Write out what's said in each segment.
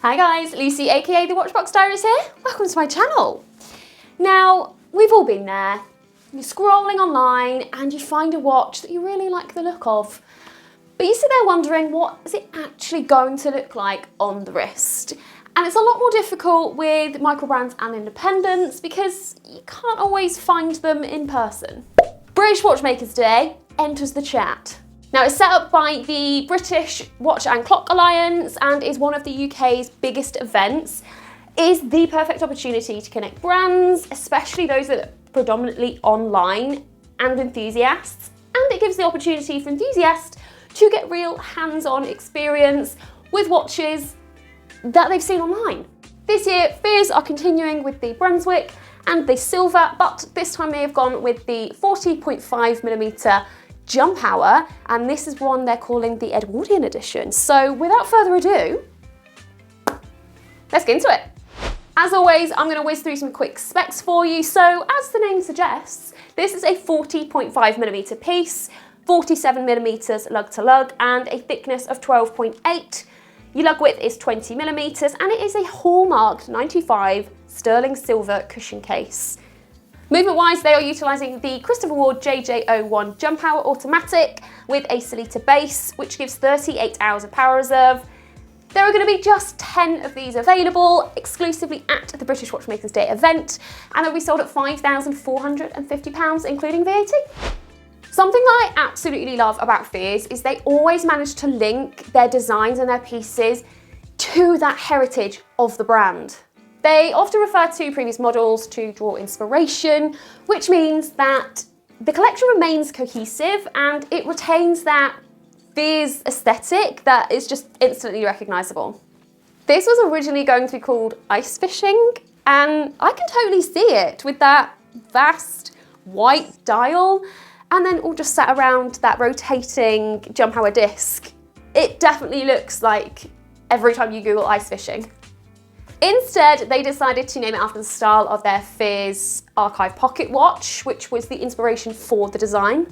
Hi guys, Lucy aka the Watchbox Diaries here. Welcome to my channel. Now, we've all been there. You're scrolling online and you find a watch that you really like the look of. But you sit there wondering, what is it actually going to look like on the wrist? And it's a lot more difficult with microbrands and independents because you can't always find them in person. British Watchmakers Day enters the chat. Now, it's set up by the British Watch and Clock Alliance and is one of the UK's biggest events. It is the perfect opportunity to connect brands, especially those that are predominantly online, and enthusiasts. And it gives the opportunity for enthusiasts to get real hands-on experience with watches that they've seen online. This year, Fears are continuing with the Brunswick and the silver, but this time they have gone with the 40.5mm Jump Hour, and this is one they're calling the Edwardian Edition. So without further ado, let's get into it. As always, I'm going to whiz through some quick specs for you. So as the name suggests, this is a 40.5mm piece, 47mm lug to lug, and a thickness of 12.8. Your lug width is 20mm, and it is a hallmarked 95 sterling silver cushion case. Movement-wise, they are utilising the Ward JJ01 Jump Hour automatic with a Solita base, which gives 38 hours of power reserve. There are going to be just 10 of these available exclusively at the British Watchmakers Day event, and they'll be sold at £5,450, including VAT. Something that I absolutely love about Fears is they always manage to link their designs and their pieces to that heritage of the brand. They often refer to previous models to draw inspiration, which means that the collection remains cohesive and it retains that Fears aesthetic that is just instantly recognisable. This was originally going to be called ice fishing, and I can totally see it with that vast white dial and then all just sat around that rotating jump hour disc. It definitely looks like every time you Google ice fishing. Instead, they decided to name it after the style of their Fears archive pocket watch, which was the inspiration for the design.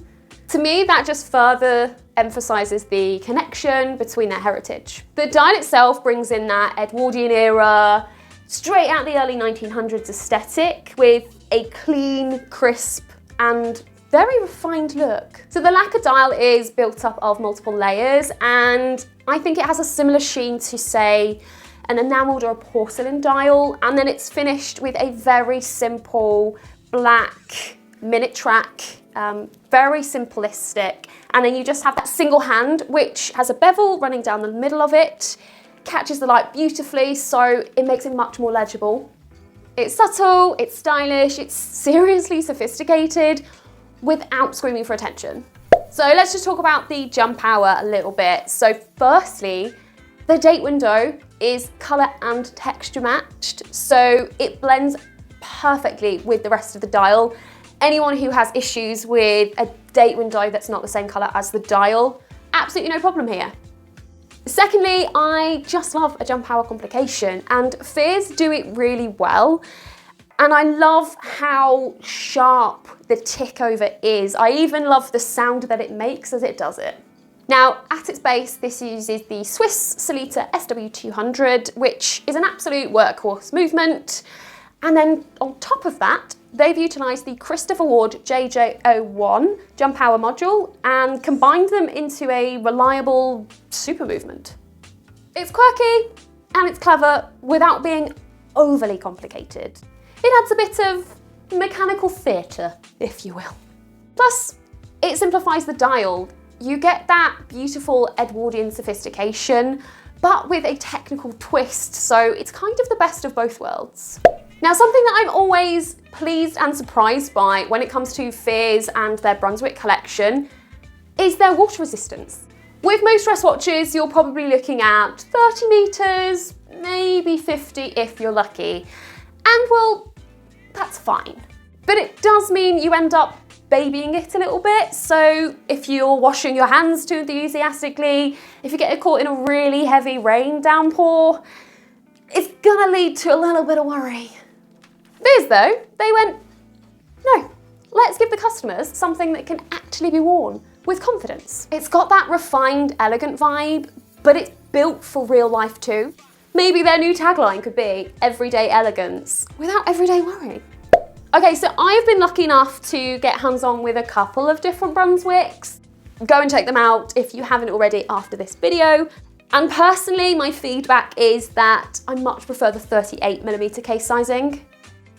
To me, that just further emphasises the connection between their heritage. The dial itself brings in that Edwardian era, straight out the early 1900s aesthetic with a clean, crisp and very refined look. So the lacquered dial is built up of multiple layers, and I think it has a similar sheen to, say, an enamelled or a porcelain dial, and then it's finished with a very simple black minute track, very simplistic, and then you just have that single hand which has a bevel running down the middle of it, catches the light beautifully, so it makes it much more legible. It's subtle, it's stylish, it's seriously sophisticated without screaming for attention. So let's just talk about the jump hour a little bit. So firstly, the date window is colour and texture matched, so it blends perfectly with the rest of the dial. Anyone who has issues with a date window that's not the same colour as the dial, absolutely no problem here. Secondly, I just love a jump hour complication, and Fears do it really well. And I love how sharp the tick over is. I even love the sound that it makes as it does it. Now, at its base, this uses the Swiss Solita SW200, which is an absolute workhorse movement. And then on top of that, they've utilised the Ward JJ01 Jump Hour module and combined them into a reliable super movement. It's quirky and it's clever without being overly complicated. It adds a bit of mechanical theatre, if you will. Plus, it simplifies the dial. You get that beautiful Edwardian sophistication, but with a technical twist, so it's kind of the best of both worlds. Now, something that I'm always pleased and surprised by when it comes to Fears and their Brunswick collection is their water resistance. With most wrist watches, you're probably looking at 30 metres, maybe 50 if you're lucky. And well, that's fine. But it does mean you end up babying it a little bit. So if you're washing your hands too enthusiastically, if you get caught in a really heavy rain downpour, it's gonna lead to a little bit of worry. Fears though, they went, no, let's give the customers something that can actually be worn with confidence. It's got that refined, elegant vibe, but it's built for real life too. Maybe their new tagline could be everyday elegance without everyday worry. Okay, so I've been lucky enough to get hands-on with a couple of different Brunswicks. Go and check them out if you haven't already after this video. And personally, my feedback is that I much prefer the 38mm case sizing.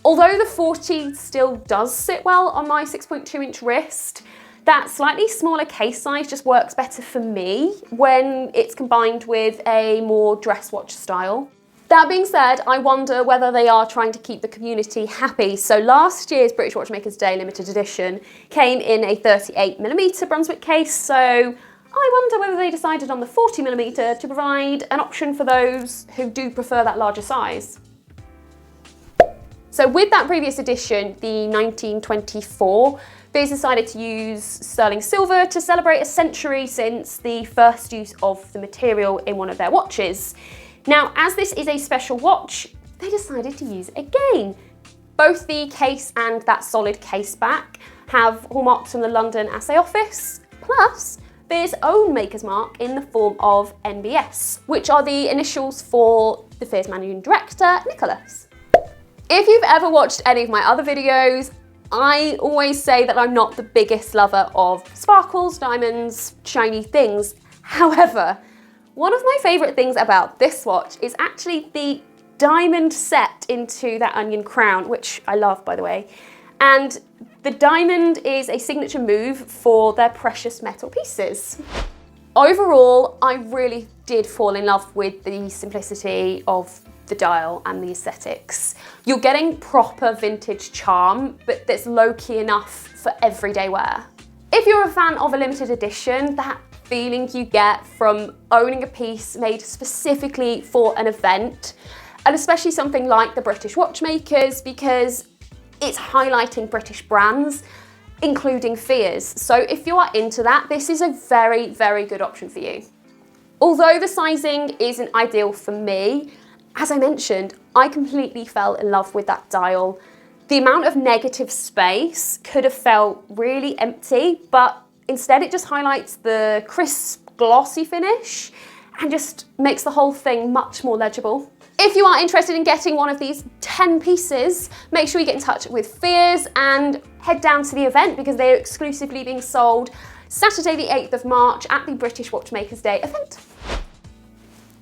Although the 40 still does sit well on my 6.2-inch wrist, that slightly smaller case size just works better for me when it's combined with a more dress watch style. That being said, I wonder whether they are trying to keep the community happy. So last year's British Watchmakers Day limited edition came in a 38mm Brunswick case, so I wonder whether they decided on the 40mm to provide an option for those who do prefer that larger size. So with that previous edition, the 1924, Fears decided to use sterling silver to celebrate a century since the first use of the material in one of their watches. Now, as this is a special watch, they decided to use it again. Both the case and that solid case back have hallmarks from the London Assay Office, plus Fears' own maker's mark in the form of NBS, which are the initials for the Fears managing director, Nicholas. If you've ever watched any of my other videos, I always say that I'm not the biggest lover of sparkles, diamonds, shiny things. However, one of my favourite things about this watch is actually the diamond set into that onion crown, which I love, by the way. And the diamond is a signature move for their precious metal pieces. Overall, I really did fall in love with the simplicity of the dial and the aesthetics. You're getting proper vintage charm, but that's low-key enough for everyday wear. If you're a fan of a limited edition, that feeling you get from owning a piece made specifically for an event, and especially something like the British Watchmakers, because it's highlighting British brands, including Fears. So if you are into that, this is a very, very good option for you. Although the sizing isn't ideal for me, as I mentioned, I completely fell in love with that dial. The amount of negative space could have felt really empty, but instead it just highlights the crisp, glossy finish and just makes the whole thing much more legible. If you are interested in getting one of these 10 pieces, make sure you get in touch with Fears and head down to the event because they are exclusively being sold Saturday the 8th of March at the British Watchmakers Day event.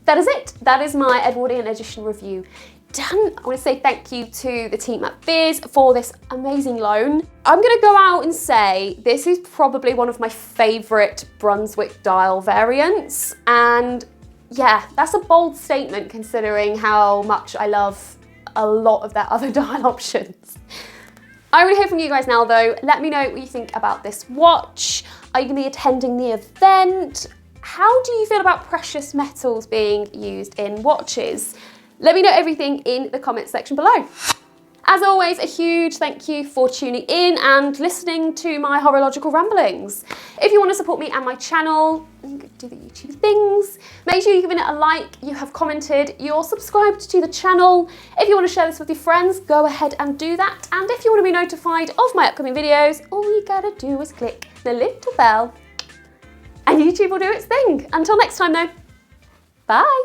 That is it. That is my Edwardian Edition review done. I want to say thank you to the team at Fears for this amazing loan. I'm going to go out and say this is probably one of my favourite Brunswick dial variants, and yeah, that's a bold statement considering how much I love a lot of their other dial options. I want to hear from you guys now though. Let me know what you think about this watch. Are you going to be attending the event? How do you feel about precious metals being used in watches? Let me know everything in the comments section below. As always, a huge thank you for tuning in and listening to my horological ramblings. If you want to support me and my channel, do the YouTube things, make sure you give it a like, you have commented, you're subscribed to the channel. If you want to share this with your friends, go ahead and do that. And if you want to be notified of my upcoming videos, all you gotta do is click the little bell and YouTube will do its thing. Until next time though, bye.